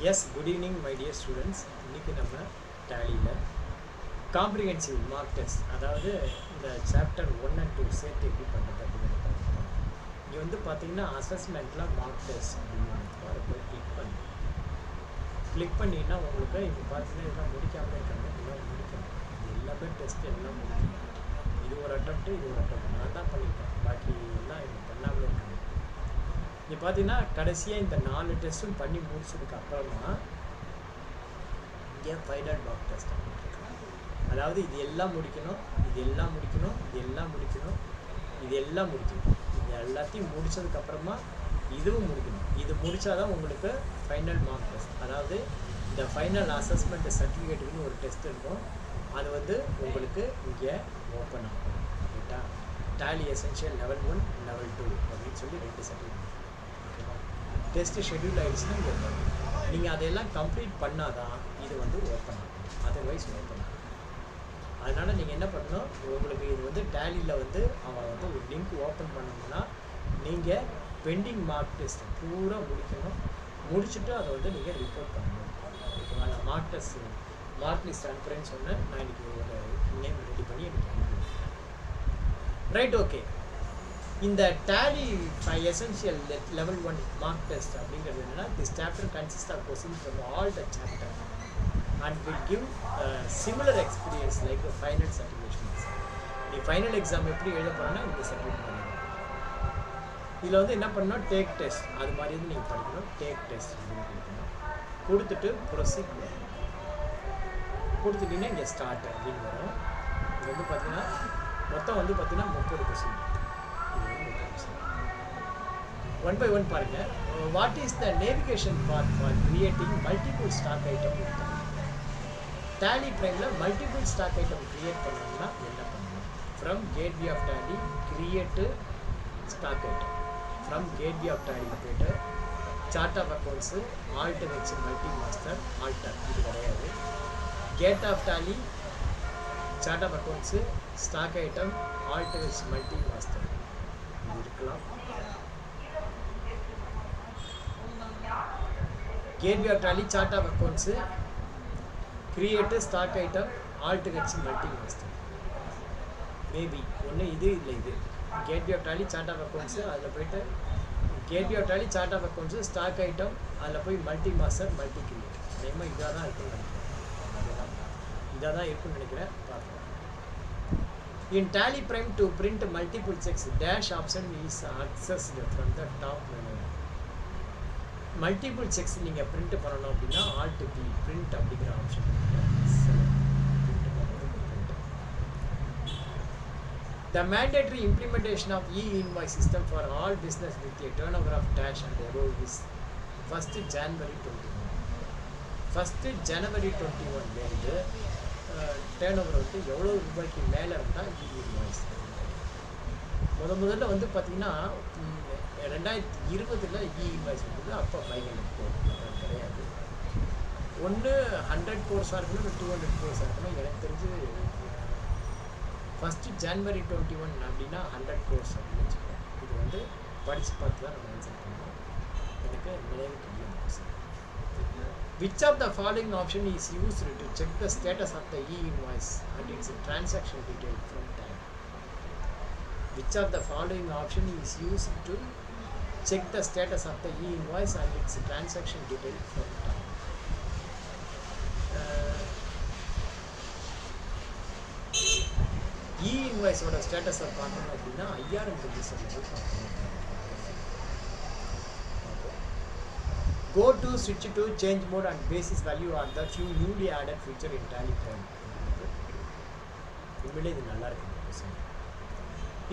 Yes, good evening my dear students. இன்னைக்கு நம்ம டேலியில் comprehensive mark test, அதாவது இந்த சாப்டர் 1 and 2 சேர்த்து எப்படி பண்ணுறது அப்படிங்கிறத பார்க்கலாம். இங்கே வந்து பார்த்தீங்கன்னா அசஸ்மெண்ட்டில் மார்க் டெஸ்ட் அப்படின்னு அதை போய் கிளிக் பண்ணிங்கன்னா உங்களுக்கு இப்போ பார்த்தீங்கன்னா இதெல்லாம் முடிக்காமல் இருக்காங்க, இதெல்லாம் முடிக்கணும். இது எல்லாமே டெஸ்ட் எல்லாம் முடிக்கணும். இது ஒரு அட்டம்ப்ட்டு, இது ஒரு அட்டம்ப்ட் நான் தான் பண்ணியிருக்கேன், பாக்கி எல்லாம் இது பண்ணாமலே இருக்காங்க. இங்கே பார்த்தீங்கன்னா கடைசியாக இந்த 4 டெஸ்ட்டும் பண்ணி முடிச்சதுக்கு அப்புறமா இங்கே ஃபைனல் மார்க் டெஸ்ட், அதாவது இது எல்லாம் முடிக்கணும், இது எல்லாம் முடிக்கணும், இது எல்லாம் முடிக்கணும், இது எல்லாம் முடிக்கணும். இது எல்லாத்தையும் முடித்ததுக்கப்புறமா இதுவும் முடிக்கணும். இது முடித்தாதான் உங்களுக்கு ஃபைனல் மார்க் டெஸ்ட், அதாவது இந்த ஃபைனல் அசஸ்மெண்ட் சர்டிஃபிகேட்டுக்குன்னு ஒரு டெஸ்ட் இருக்கும். அது வந்து உங்களுக்கு இங்கே ஓப்பன் ஆகும். ரைட்டா? டேலி எசென்ஷியல் லெவல் 1 லெவல் 2 அப்படின்னு சொல்லி 2 சர்டிஃபிகேட் டெஸ்ட்டு ஷெட்யூல் ஆகிடுச்சுன்னா இங்கே வரும். நீங்கள் அதையெல்லாம் கம்ப்ளீட் பண்ணாதான் இது வந்து ஓப்பன் ஆகும், அதர்வைஸ் ஓப்பன் ஆகும். அதனால் நீங்கள் என்ன பண்ணணும், உங்களுக்கு இது வந்து டேலியில் வந்து அவன் வந்து ஒரு லிங்க் ஓப்பன் பண்ணணும்னா நீங்கள் பெண்டிங் மார்க் டெஸ்ட் பூரா முடிக்கணும். முடிச்சுட்டு அதை வந்து நீங்கள் ரிப்போர்ட் பண்ணணும். ஓகேவா? நான் மார்க் லிஸ்ட் அனுப்புகிறேன்னு சொன்னேன். நான் இன்றைக்கி ஒரு நேம் ரெடி பண்ணி எனக்கு அனுப்பிடுவேன். Right, okay. இந்த tally essential level 1 mark test அப்படிங்கிறது என்னென்னா, this chapter consist of question from all the chapter and will give similar experience like final certifications. நீ ஃபைனல் எக்ஸாம் எப்படி எழுத போகிறோன்னா இந்த சர்டிஃபிகேட் பண்ணணும். இதில் வந்து என்ன பண்ணணும், டேக் டெஸ்ட் அது மாதிரி வந்து நீங்கள் படிக்கணும். டேக் டெஸ்ட் அப்படின்னு கொடுக்கணும். கொடுத்துட்டு ப்ரொசீட் கொடுத்துட்டிங்கன்னா இங்கே ஸ்டார்ட் அப்படின்னு வரும். இது வந்து பார்த்தீங்கன்னா மொத்தம் வந்து பார்த்தீங்கன்னா 30 கொஸ்டின். 1 by 1 பாருங்கள். What is the navigation part for creating multiple stock item? Tally ப்ரைமில் மல்டிபிள் ஸ்டாக் ஐட்டம் கிரியேட் பண்ணணும்னா என்ன பண்ணணும்? From gateway of Tally create stock item. From gateway of டேலியில் போய்ட்டு சார்ட் ஆஃப் அக்கௌண்ட்ஸு ஆல்ட் வச்சு multi master alter இது கிடையாது. Gate of Tally chart of accounts stock item alt வச்சு மல்டி மாஸ்டர் இது இருக்கலாம். Gateway of Tally chart of accounts create stock item alt வச்சு multi master maybe ஒன்று இது இல்லை. இது gateway of Tally chart of accounts அதில் போய்ட்டு gateway of Tally chart of accounts stock item அதில் போய் மல்டி மாஸ்டர் மல்டி கிரியேட். அதேமாதிரி இதாக தான் இருக்குன்னு நினைக்கிறேன். இதாக தான் இருக்குன்னு நினைக்கிறேன். பார்க்கலாம். In Tally Prime to print multiple checks, dash option is accessed from the top menu. Multiple checks நீங்கள் print பண்ணணும் அப்படின்னா Alt P print அப்படிங்கிற option The mandatory implementation of e-invoice system for all business with a turnover of dash and above is 1st January 21. 1st January 21 வேண்டு turn over வந்து எவ்வளோ ரூபாய்க்கு மேலே இருந்தால் இ-இன்வாய்ஸ். முதல்ல வந்து பார்த்திங்கன்னா 2020 இ-இன்வாய்ஸ் வந்து அப்போ 500 crore கிடையாது. ஒன்று 100 crores இருக்கணும், இல்லை 200 crores இருக்கணும். எனக்கு தெரிஞ்சு 1st January 21 அப்படின்னா 100 crores அப்படின்னு வச்சுக்கோங்க. இது வந்து படித்து பார்த்து தான் நம்ம ஆன்சர் பண்ணுறோம். எனக்கு நினைவு தெரியும். Which of the following option is used to check the status of the e-invoice and its transaction detail from time? Which of the following option is used to check the status of the e-invoice and its transaction detail from time? e-invoice ஓட ஸ்டேட்டஸை பார்க்கணும் அப்படின்னா IRM ரெஜிஸ்டரில் போய் பார்க்கணும். Go to switch to change mode and basis value are the few newly added feature in Tally Prime. உண்மையிலே இது நல்லா இருக்கு.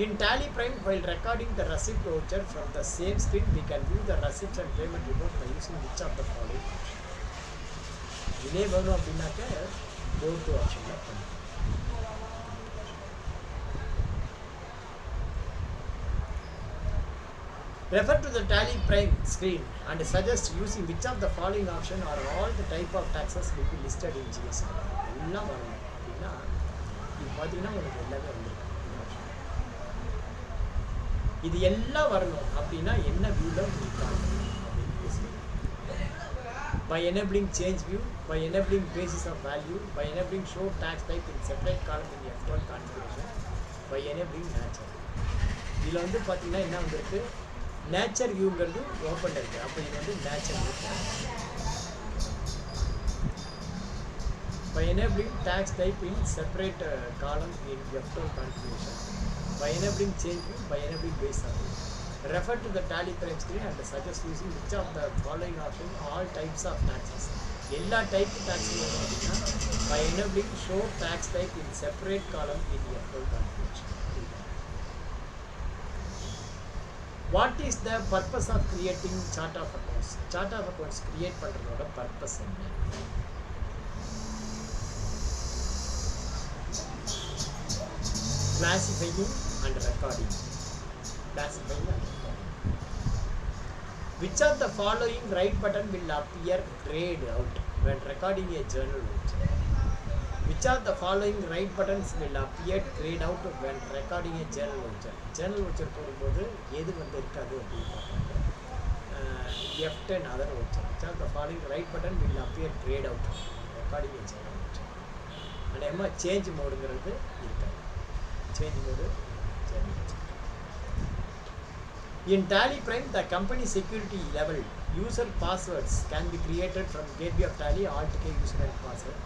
In Tally Prime, while recording the receipt voucher from the same screen, we can view the receipts and payment report by using which of the following? இதே வேணும் அப்படின்னாக்க go to ஆப்ஷனில் பண்ணு. Refer to the Tally Prime screen and suggest using which of the following option or all the type of taxes will be listed in GST. எல்லாம் வரணும் அப்படின்னா இது பார்த்தீங்கன்னா உங்களுக்கு எல்லாமே வந்துடும். இது எல்லாம் வரணும் அப்படின்னா என்ன வியூவில் உங்களுக்கு அப்படின்னு பேசுகிறேன். by enabling change view, by enabling basis of value, by enabling show tax type in separate column in F12 configuration, by enabling nature. இதில் வந்து பார்த்தீங்கன்னா என்ன வந்துருக்கு, நேச்சர் வியூங்கிறது ஓப்பன் இருக்குது. அப்போ இது வந்து nature view. By enabling tax type in separate column in F12 configuration, by enabling change view, by enabling base of value. Refer to the tally prime screen and suggest using which of the following option all types of taxes. எல்லா type taxes வேணும் அப்படின்னா by enabling show tax type in separate column in F12 configuration. What is the purpose of creating chart of accounts? Chart of accounts create பண்றதோட purpose என்ன? Classifying and recording. Classifying and recording. Which of the following right button will appear grayed out when recording a journal voucher? Which of the following right buttons will appear grayed out when recording a journal voucher? Journal voucher போடும்போது எது வந்து இருக்காது அப்படின்னு பார்ப்பாங்க. F10 other voucher. Which of the following right button will appear grayed out recording a journal voucher? அநேகமாக change மோடுங்கிறது இருக்காது. Change mode. In Tally Prime, the company security level user passwords can be created from gateway of Tally. Alt K user and password.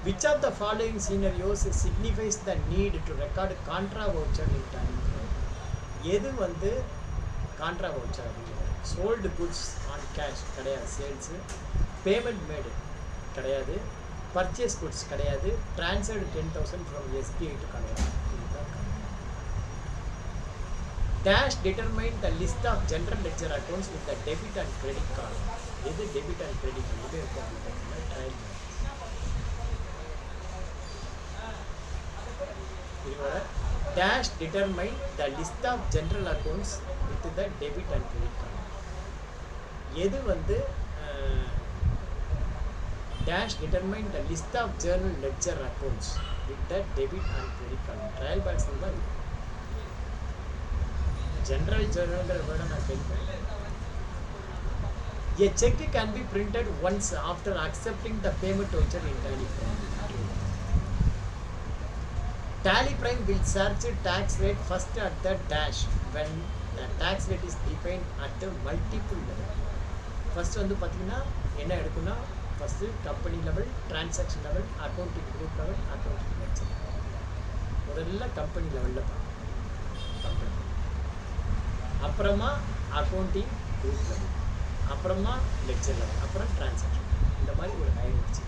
Which of the following scenarios signifies the need to record contra voucher in Tally Prime? எது வந்து contra voucher அப்படிங்கிறது? Sold goods on cash கிடையாது, sales. Payment made கிடையாது, purchase goods கிடையாது, transferred 10,000 from SBI to Canada. Dash determine the list of general ledger accounts with the debit and credit card. எது debit and credit card இருக்கும் அப்படின்னா trial இதுவர dash determine the list of general accounts with the debit and credit card. எது வந்து dash determine the list of journal ledger accounts with the debit and credit card. Trial balance தான் general journal வேர்டை நான் கேள்விப்பட்டேன். A check can be printed once after accepting the payment voucher in Tally Prime. Tally Prime will search tax rate first at the dash when the tax rate is defined at the multiple level. First வந்து பார்த்தீங்கன்னா என்ன எடுக்குன்னா first company level, transaction level, accounting group level, accounting ledger. முதல்ல company லெவலில் பார்க்கணும். அப்புறமா accounting group level, அப்புறமா ledger level, அப்புறம் டிரான்சாக்ஷன். இந்த மாதிரி ஒரு hierarchy.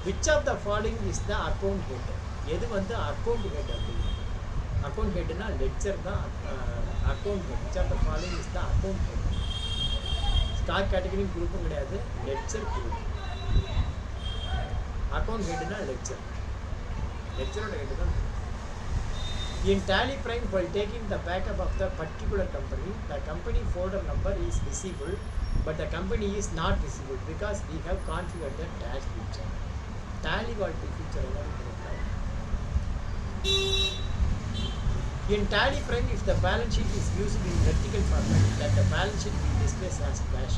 Which of the following is the account head? எது வந்து அக்கௌண்ட் ஹெட் அப்படின்னு? அக்கௌண்ட் ஹெட்னா லெக்சர் தான் account head. Which of the following is the account head? Stock category குரூப்பும் கிடையாது, லெக்சர் குரூப். அக்கௌண்ட் ஹெட்னா லெக்சர், லெக்சரோட ஹெட் தான். In Tally Prime, while taking the backup of the particular company, the company folder number is visible, but the company is not visible because we have configured the dash feature. Tally வாழ்க்கை feature எல்லாம் கொடுக்கலாம். In Tally Prime, if the balance sheet is used in vertical format, then the balance sheet will display as flash.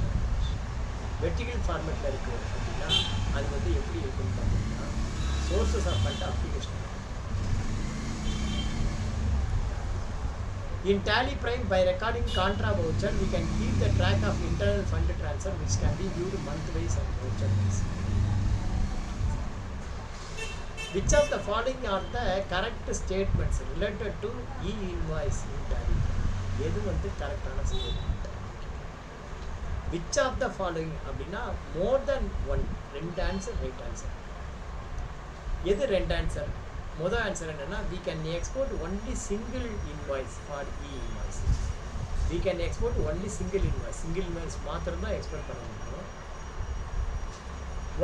Vertical format la irukku appadina adu vandu eppadi irukkum pathina sources of fund application. In Tally Prime, by recording contra voucher, we can keep the track of internal fund transfer, which can be viewed month-wise and voucher-wise. Which of the following are the correct statements related to e-invoice in Tally Prime? எது வந்து கரெக்டான statement? Which of the following அப்படின்னா more than one, ரெண்டு answer right answer. எது ரெண்டு answer? முதல் answer என்னன்னா we can export only single invoice for e-invoice. We can export only single invoice மாத்திரம் தான் எக்ஸ்போர்ட் பண்ண முடியும்.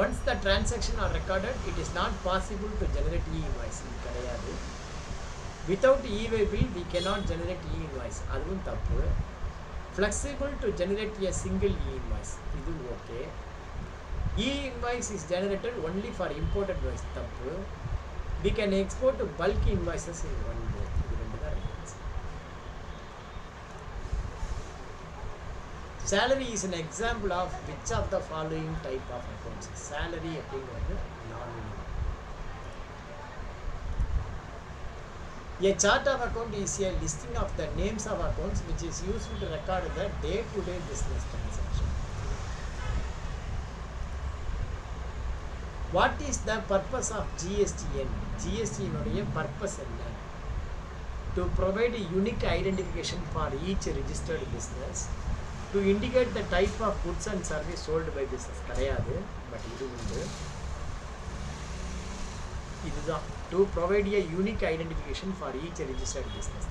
Once the transaction are recorded, it is not possible to generate e-invoice. கிடையாது. Without e-way bill, we cannot generate e-invoice. அதுவும் தப்பு. Flexible to generate a single e-invoice. இது okay. E-invoice is generated only for imported invoice. தப்பு. We can export bulk invoices in one day. இது ரெண்டு தான் right answer. salary is an example of which of the following type of accounts. Salary அப்படிங்கிறது nominal. A chart of account is a listing of the names of accounts which is used to record the day-to-day business transaction. What is the purpose of GSTN? GSTN உடைய purpose என்ன? To provide a unique identification for each registered business, to indicate the type of goods and service sold by business. கிடையாது, but இது உண்டு. இதுதான் to provide a unique identification for each registered business.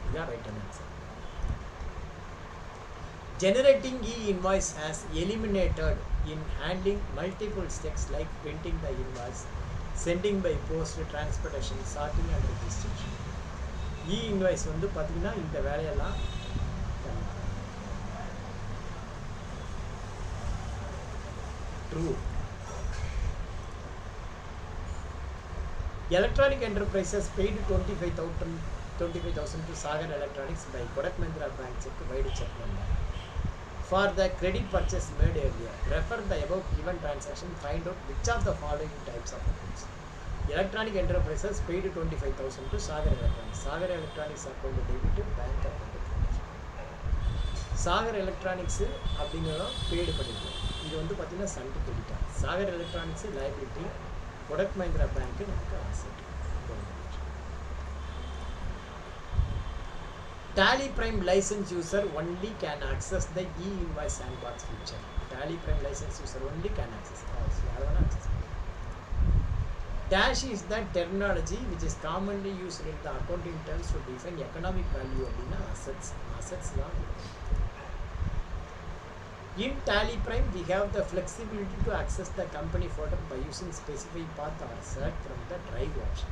இதுதான் right answer. Generating e-invoice has eliminated in handling multiple steps like printing the invoice, sending by post, transportation, sorting and registration. E-invoice வந்து பார்த்தீங்கன்னா இந்த வேலையெல்லாம் true. Electronic Enterprises paid 25,000 to Sagar Electronics by Kodak Mahindra Bank check wide check number for the credit purchase made earlier. Refer the above given transaction, find out which of the following types of accounts. Electronic Enterprises paid 25,000 to Sagar Electronics. Sagar Electronics account debit, bank account credit. Sagar Electronics அப்படிங்கறத paid பண்ணிருக்கோம். இது வந்து பாத்தீங்கன்னா சண்ட் credit. Sagar Electronics liability, Kodak Mahindra Bank நமக்கு asset. Tally Prime license user only can access the e-invoice sandbox feature. Tally Prime license user only can access. Dash is the terminology which is commonly used in the accounting terms to define economic value அப்படின்னா assets தான். In Tally Prime, we have the flexibility to access the company folder by using specified path or select from the drive option.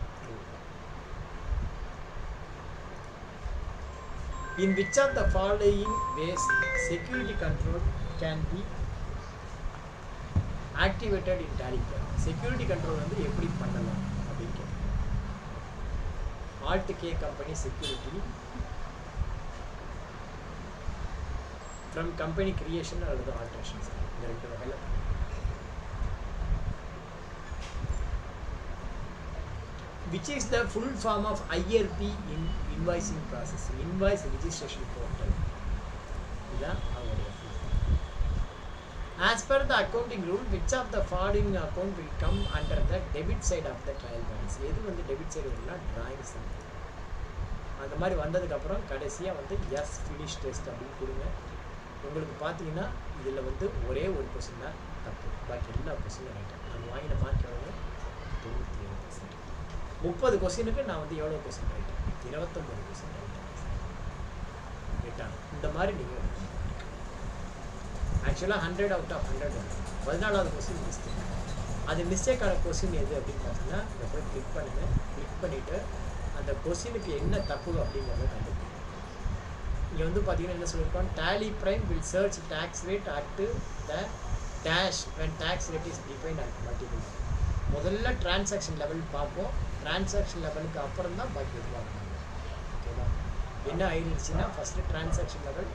In which of the following ways security control can be activated in Tally Prime? Security control வந்து எப்படி பண்ணலாம் அப்படின்னு கேட்குறேன். Alt K company security from company creation அல்லது alterations. இந்த ரெண்டு வகையில which is the full form of IRP in invoicing process? Invoice registration portal. இதான் அவருடைய full form. As per the accounting rule, which of the following account will come under the debit side of the trial balance? எது வந்து debit side வரும்னா drawing side. அந்த மாதிரி வந்ததுக்கு அப்புறம் கடைசியா வந்து yes finish test அப்படின்னு கொடுங்க. உங்களுக்கு பார்த்தீங்கன்னா இதில் வந்து ஒரே ஒரு கொஸ்டின் தான் தப்பு, பாக்கி எல்லா கொஸ்டினும் ரைட்டு. நான் வாங்கின மார்க் எவ்வளோ? 97%. 30 கொஸ்டினுக்கு நான் வந்து எவ்வளோ கொஸ்டின் ரைட்டு? 29 கொஸ்டின் ரைட்டா? இந்த மாதிரி நீங்கள் ஆக்சுவலாக 100 out of 100 14வது கொஸ்டின் மிஸ்டேக். அது மிஸ்டேக்கான கொஸ்டின் எது அப்படின்னு பார்த்தீங்கன்னா இதை போய் கிளிக் பண்ணுங்கள். கிளிக் பண்ணிவிட்டு அந்த கொஸ்டினுக்கு என்ன தப்பு அப்படிங்கிறத கண்டுபிடிங்க. இங்கே வந்து பார்த்தீங்கன்னா என்ன சொல்லியிருக்கோம்? Tally Prime will search tax rate at the dash when tax rate is defined at multiple. முதல்ல டிரான்சாக்ஷன் லெவல் பார்ப்போம். டிரான்சாக்ஷன் லெவலுக்கு அப்புறம் தான் பாக்கி எதுவாகும். ஓகேவா? என்ன ஆயிடுச்சுன்னா ஃபஸ்ட்டு டிரான்சாக்ஷன் லெவல்,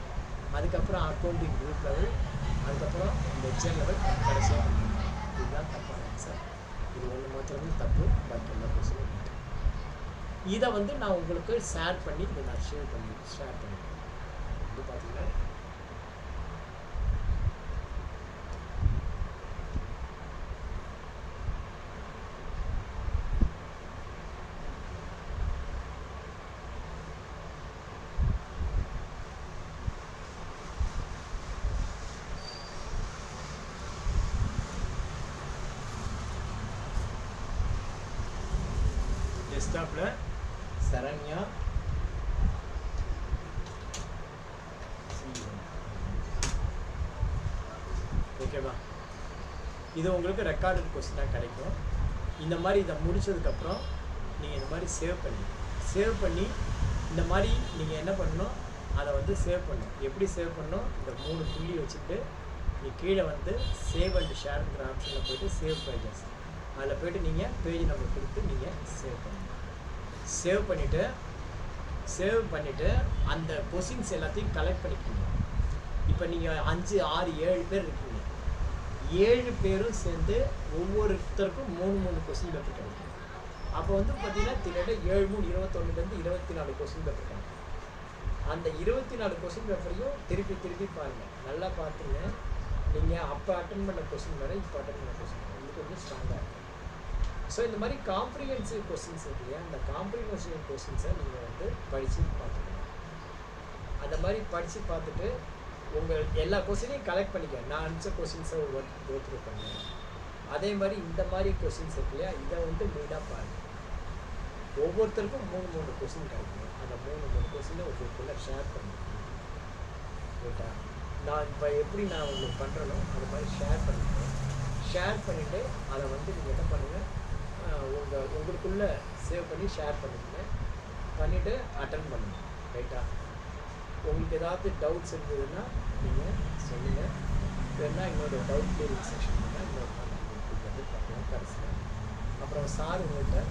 அதுக்கப்புறம் அக்கௌண்டிங் குரூப் லெவல், அதுக்கப்புறம் லெட்ஜர் லெவல், கடைசியாக இதுதான் தப்பான ஆன்சர். இது ஒன்று மாத்திரமே தப்பு, பாக்கி எல்லா கொஸ்டினும் இதை வந்து நான் உங்களுக்கு ஷேர் பண்ணி இதை நான் ஷேர் பண்ணிடுறேன். வந்து பார்த்தீங்கன்னா டெஸ்க்டாப்பில் சரண்யா ஓகேவா? இது உங்களுக்கு ரெக்கார்டட் கொஸ்டினாக கிடைக்கும். இந்த மாதிரி இதை முடித்ததுக்கப்புறம் நீங்கள் இந்த மாதிரி சேவ் பண்ணி இந்த மாதிரி நீங்கள் என்ன பண்ணணும், அதை வந்து சேவ் பண்ணணும். எப்படி சேவ் பண்ணணும்? இந்த 3 புள்ளி வச்சுட்டு நீ கீழே வந்து சேவ் அண்ட் ஷேருங்கிற ஆப்ஷனில் போய்ட்டு சேவ் பேஜஸ், அதில் போய்ட்டு நீங்கள் பேஜ் நம்பர் கொடுத்து நீங்கள் சேவ் பண்ணணும். சேவ் பண்ணிவிட்டு சேவ் பண்ணிவிட்டு அந்த கொஸ்டின்ஸ் எல்லாத்தையும் கலெக்ட் பண்ணிக்கோங்க. இப்போ நீங்கள் 5, 6, 7 பேர் இருக்கீங்க. 7 பேரும் சேர்ந்து ஒவ்வொருத்தருக்கும் 3 கொஸ்டின் பேப்பர் கிடைக்கும். அப்போ வந்து பார்த்தீங்கன்னா திடீர்னு 7, 3, 21லேருந்து 24 கொஸ்டின் பேப்பர் கிடைக்கும். அந்த 24 கொஸ்டின் பேப்பரையும் திருப்பி பாருங்கள். நல்லா பார்த்துங்க. நீங்கள் அப்போ அட்டன் பண்ண கொஸ்டின் வேறு, இப்போ அட்டன் பண்ண கொஸ்டின் வேறு, இது கொஞ்சம் ஸ்ட்ராங்காக இருக்கும். ஸோ இந்த மாதிரி காம்ப்ரிஹென்சிவ் கொஸ்டின்ஸ் இருக்கு இல்லையா, அந்த காம்ப்ரிஹென்சிவ் கொஸ்டின்ஸை நீங்கள் வந்து படித்து பார்த்துக்கணும். அந்த மாதிரி படித்து பார்த்துட்டு உங்கள் எல்லா கொஸ்டினையும் கலெக்ட் பண்ணிக்க. நான் அனுப்பிச்ச கொஸ்டின்ஸை கோத்ரூ பண்ணுவேன். அதே மாதிரி இந்த மாதிரி கொஸ்டின்ஸ் இருக்கு இல்லையா, இதை வந்து மெயினாக பாருங்கள். ஒவ்வொருத்தருக்கும் 3 கொஸ்டின் கிடைக்கும். அந்த 3 கொஸ்டினை உங்களுக்குள்ளே ஷேர் பண்ணிக்கணும். ரைட்டா? நான் இப்போ எப்படி நான் உங்களுக்கு பண்ணுறனோ அது மாதிரி ஷேர் பண்ணிக்கணும். ஷேர் பண்ணிவிட்டு அதை வந்து நீங்கள் என்ன பண்ணுங்கள், உங்களுக்குள்ளே சேவ் பண்ணி ஷேர் பண்ணிவிட்டு அட்டன் பண்ணுங்கள். ரைட்டா? உங்களுக்கு ஏதாவது டவுட்ஸ் இருந்ததுன்னா நீங்கள் சொல்லுங்கள். இல்லைன்னா இன்னொரு டவுட் கிளியரிங் செக்ஷன் பண்ணால் இன்னொரு உங்களுக்கு வந்து பார்க்கலாம் கடைசியில். அப்புறம் சார் உங்கள்கிட்ட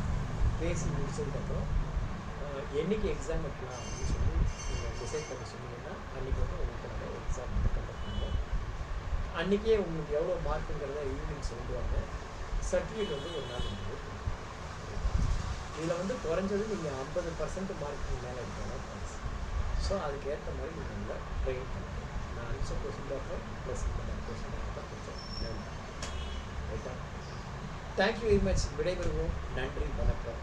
பேசி முடிச்சதுக்கப்புறம் என்றைக்கு எக்ஸாம் வைக்கலாம் அப்படின்னு சொல்லி நீங்கள் டிசைட் பண்ணி சொன்னீங்கன்னா அன்றைக்கி வந்து உங்களுக்கு நிறைய எக்ஸாம் வந்து கண்டக்ட் பண்ணுவோம். அன்றைக்கே உங்களுக்கு எவ்வளோ மார்க்குங்கிறத ஈவினிங் சொல்லுவாங்க. சர்டிஃபிகேட் வந்து ஒரு நாள் வந்து இதில் வந்து குறைஞ்சது நீங்கள் 50% மார்க்குக்கு மேலே எடுத்தாலும் பாஸ். ஸோ அதுக்கு ஏற்ற மாதிரி நீங்கள் உங்களை ட்ரெயின் பண்ணுங்கள். நான் அனுப்பிச்ச கொஸ்டின் பேப்பர் ப்ளஸ் இந்த கொஸ்டின் பேப்பர் கொஞ்சம் லேர்ன் பண்ணுங்கள். ரைட்டா? Thank you very much. விடைபெறுவோம். நன்றி, வணக்கம்.